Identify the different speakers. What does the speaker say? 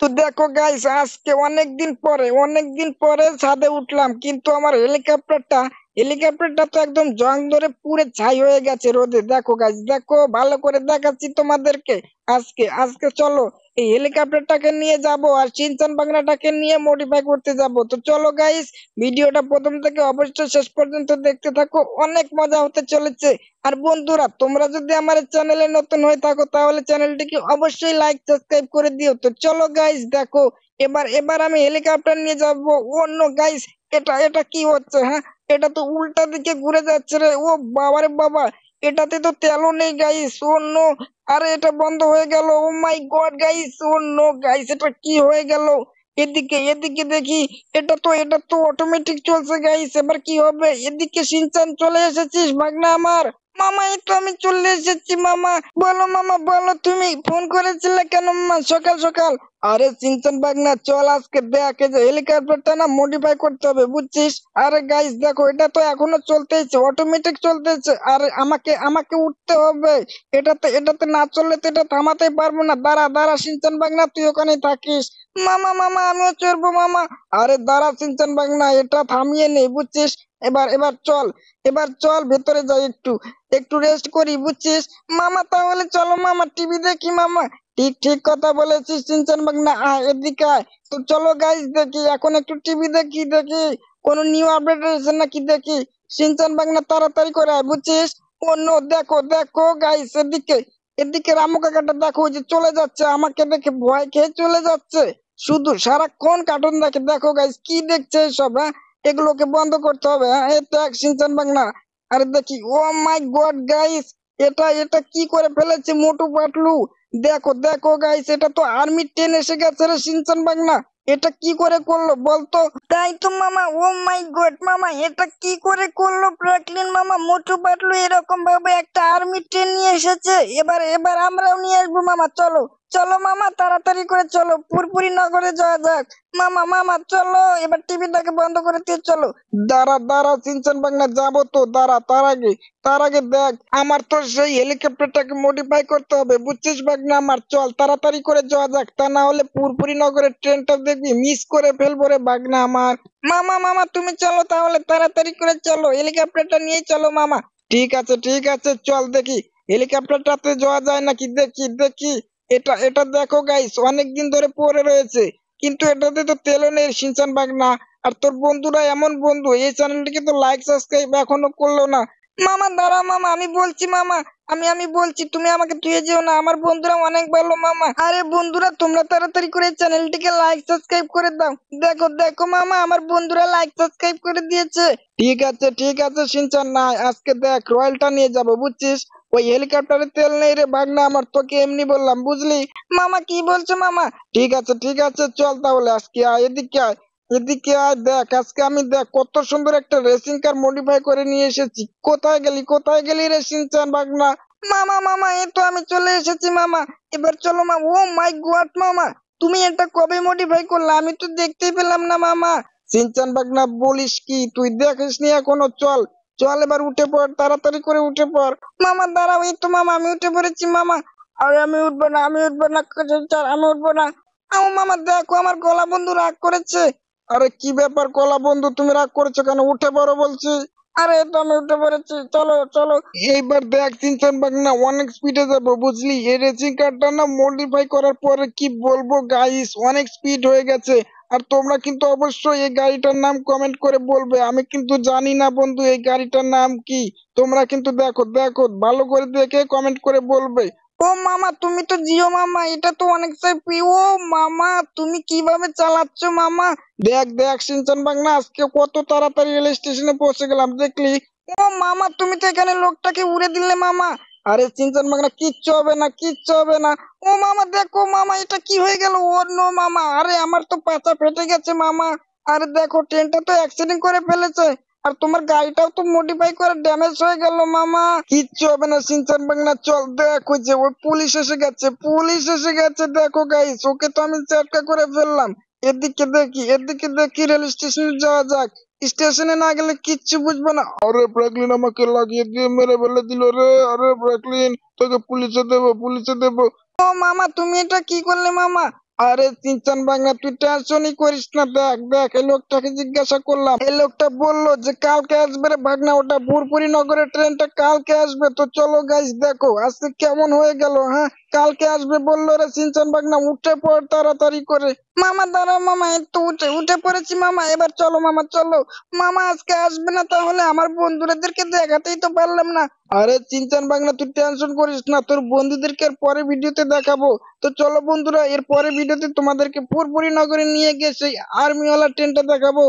Speaker 1: তো দেখো গাইস, আজকে অনেকদিন পরে ছাদে উঠলাম, কিন্তু আমার হেলিকপ্টারটা তো একদম জং ধরে পুড়ে ছাই হয়ে গেছে রোদে। দেখো গাইস, দেখো ভালো করে দেখাচ্ছি তোমাদেরকে। আজকে আজকে চলো এই হেলিকপ্টারটাকে নিয়ে যাব আর চিনচান বাংলাটাকে নিয়ে মডিফাই করতে যাব। তো চলো গাইস, ভিডিওটা প্রথম থেকে অবশ্যই শেষ পর্যন্ত দেখতে থাকো, অনেক মজা হতে চলেছে। আর বন্ধুরা, তোমরা যদি আমার চ্যানেলে নতুন হয়ে থাকো তাহলে চ্যানেলটিকে অবশ্যই লাইক সাবস্ক্রাইব করে দিও। তো চলো গাইস, দেখো এবার এবার আমি হেলিকপ্টার নিয়ে যাব। অন্য গাইস, এটা এটা কি হচ্ছে? হ্যাঁ, এটা তো উল্টা দিকে ঘুরে যাচ্ছে রে। ও বাবারে বাবা, এটাতে তো তেলও নেই গাইস। ও নো, আরে এটা বন্ধ হয়ে গেল। ও মাই গড গাইস, ও নো গাইস, এটা কি হয়ে গেল? এদিকে এদিকে দেখি, এটা তো অটোমেটিক চলছে গাইস। এবার কি হবে? এদিকে সিনচান চলে এসেছিস ভাগনা আমার? মামা, এই তো আমি চলে এসেছি মামা। বলো মামা, বলো, তুমি ফোন করেছিলে কেন মামা সকাল সকাল? আরে সিনচান ভাগনা, চল আজকে দেখ, এই যে হেলিকপ্টারটা না মডিফাই করতে হবে, বুঝছিস? আরে গাইস দেখো, এটা তো এখনো চলতেছে, অটোমেটিক চলতেছে। আরে আমাকে আমাকে উঠতে হবে। এটাতে না চললে তো এটা থামাতে পারবো না। দাঁড়া দাঁড়া সিনচান ভাগনা, তুই ওখানেই থাকিস। মামা মামা, আমিও চড়বো মামা। আরে দাঁড়া সিনচান ভাগনা, এটা থামিয়ে নেই, বুঝছিস? এবার এবার চল, এবার চল ভেতরে যাই, একটু একটু রেস্ট করি, বুঝছিস? মামা তাহলে চলো মামা, টিভি দেখি মামা। ঠিক ঠিক কথা বলেছিস সিনচান ভাগনা, আয় এদিকে আয়। তো চলো গাইস, দেখি এখন একটু টিভি দেখি কোনো নিউ আপডেট এসেছে নাকি দেখি। সিনচান ভাগনা তাড়াতাড়ি করে আয়, বুঝছিস? অন্য দেখো দেখো গাইস, এদিকে এদিকে রামু কাকাটা দেখো, ওই যে চলে যাচ্ছে, আমাকে দেখে ভয় খেয়ে চলে যাচ্ছে। শুধু সারাক্ষণ কার্টুন দেখে। দেখো গাইস, কি দেখছে এসব? হ্যাঁ, এগুলোকে বন্ধ করতে হবে। হ্যাঁ, এই দেখ সিনচান বাংলা। আরে দেখি, ও মাই গড গাইস, এটা এটা কি করে ফেলেছে মোটু পাতলু। দেখো দেখো গাইস, এটা তো আর্মি ট্রেন এসে গেছে রে সিনচান বাংলা। এটা কি করে করলো বলতো? তাই তো মামা, ও মাই গড মামা, এটা কি করে করলো ফ্র্যাঙ্কলিন মামা? মোটু পাতলু এরকম ভাবে একটা আর্মি ট্রেন নিয়ে এসেছে। এবার এবার আমরাও নিয়ে আসবো মামা, চলো চলো মামা, তাড়াতাড়ি করে চলো, পুরপুরি নগরে যাওয়া যাক। মামা মামা চলো, এবার টিভিটাকে বন্ধ করে দিয়ে চলো। দাঁড়া দাঁড়া সিনচান বাংলা, যাবো তো, দাঁড়া। তার আগে দেখ, আমার তো সেই হেলিকপ্টারটাকে মডিফাই করতে হবে, বুঝছিস বাগনা আমার? চল তাড়াতাড়ি করে যাওয়া যাক, তা না হলে পুরপুরি নগরের ট্রেনটা দেখবি মিস করে ফেলবো রে বাগনা আমার। মামা মামা, তুমি চলো তাহলে, তাড়াতাড়ি করে চলো, হেলিকপ্টারটা নিয়ে চলো মামা। ঠিক আছে চল দেখি হেলিকপ্টারটাতে যাওয়া যায় নাকি, দেখি। এটা দেখো গাইস, অনেকদিন ধরে পড়ে রয়েছে, কিন্তু এটাতে তো তেলও নেই সিনচান বাগনা। আর তোর বন্ধুরা এমন বন্ধু, এই চ্যানেলটিকে তো লাইক সাবস্ক্রাইব এখনো করলো না। মামা দাঁড়া মামা, আমি বলছি মামা, আমি বলছি, তুমি আমাকে ধুয়ে যেও না, আমার বন্ধুরা অনেক ভালো মামা। আরে বন্ধুরা, তোমরা তাড়াতাড়ি করে চ্যানেলটিকে লাইক সাবস্ক্রাইব করে দাও। দেখো দেখো মামা, আমার বন্ধুরা লাইক সাবস্ক্রাইব করে দিয়েছে। ঠিক আছে সিনচান, নাই আজকে দেখ রয়্যালটা নিয়ে যাব, বুঝছিস? ওই হেলিকপ্টারে তেল নেই রে ভাগনা আমার, তোকে এমনি বললাম, বুঝলি? মামা কি বলছো মামা? ঠিক আছে চল তাহলে, আজকে আয়, এদিকে আয় দেখ, আজকে আমি দেখ কত সুন্দর একটা রেসিং কার মডিফাই করে নিয়ে এসেছি। কোথায় গেলি রে সিনচান ভাগনা? মামা মামা, এই তো আমি চলে এসেছি মামা। এবার চলো মামা। ও মাই গড মামা, তুমি এটা কবে মডিফাই করলে? আমি তো দেখতেই পেলাম না মামা। সিনচান ভাগনা, বলিস কি, তুই দেখিসনি এখনো? চল চল, এবার উঠে পড়, তাড়াতাড়ি করে উঠে পড়। মামা দাঁড়াও, এই তো মামা আমি উঠে পড়েছি মামা। আরে আমি উঠবো না ছাড়, আমি উঠবো না। মামা দেখো, আমার গলা বন্ধু রাগ করেছে। আরে কি ব্যাপার কলা বন্ধু, তুমি রাগ করেছো কেন? উঠে পড়ো বলছি। আরে এই তো আমি উঠে পড়েছি, চলো চলো। এইবার দেখ সিনচান ভাগনা, অনেক স্পিডে যাবো, বুঝলি? এই রেসিং কারটা না মডিফাই করার পরে কি বলবো গাইস, অনেক স্পিড হয়ে গেছে। আর তোমরা কিন্তু অবশ্যই এই গাড়িটার নাম কমেন্ট করে বলবে, আমি কিন্তু জানি না বন্ধু এই গাড়িটার নাম কি। তোমরা কিন্তু দেখো দেখো, ভালো করে দেখে কমেন্ট করে বলবে। ও মামা, তুমি তো জিও মামা, এটা তো অনেক সেফটি। ও মামা, তুমি কিভাবে চালাচ্ছ মামা? দেখ সিনচান বাংলা, আজকে কত তাড়াতাড়ি রেল স্টেশনে পৌঁছে গেলাম, দেখলি? ও মামা, তুমি তো এখানে লোকটাকে উড়ে দিলে মামা। আরে সিনচান বাংলা, কিচ্ছু হবে না। ও মামা দেখো মামা, এটা কি হয়ে গেল? ও নো মামা, আরে আমার তো পাছা ফেটে গেছে মামা। আরে দেখো, ট্রেনটা তো অ্যাক্সিডেন্ট করে ফেলেছে। আর তোমার গাড়িটাও তো মডিফাই করে ড্যামেজ হয়ে গেল মামা। কিচ্ছু হবে না সিনচান বাংলা, চল দেখ, ওই যে ওই পুলিশ এসে গেছে দেখো গাইস, ওকে তো আমি চেষ্টা করে ফেললাম। এদিকে দেখি রেল স্টেশনে যাওয়া যাক। স্টেশনে না গেলে কিচ্ছু বুঝবো না। আরে ব্র্যাকলিন আমাকে লাগিয়ে দিয়ে মেরে ফেলে দিল রে। আরে ব্র্যাকলিন, তোকে পুলিশে দেবো। ও মামা, তুমি এটা কি করলে মামা? আরে চিনচান বাংলা, তুই টেনশনই করিস না। দেখ দেখ, এই লোকটাকে জিজ্ঞাসা করলাম, এই লোকটা বললো যে কালকে আসবে রে ভাগনা, ওটা ভুরপুরি নগরের ট্রেনটা কালকে আসবে। তো চলো গাইস, দেখো আজকে কেমন হয়ে গেল। হ্যাঁ, কালকে আসবে বললো রে চিনচান বাগনা, উঠে পড় তাড়াতাড়ি করে। মামা দাঁড়াও মামা, এই তো উঠে উঠে পড়েছি মামা, এবার চলো মামা চলো। মামা আজকে আসবে না তাহলে? আমার বন্ধুদেরকে দেখাতেই তো পারলাম না। আরে চিনচান বাগনা, তুই টেনশন করিস না, তোর বন্ধুদেরকে আর পরে ভিডিওতে দেখাবো। তো চলো বন্ধুরা, এর পরে ভিডিওতে তোমাদেরকে ফুরফুরি নগরে নিয়ে গিয়ে সেই আর্মিওয়ালা ট্রেনটা দেখাবো।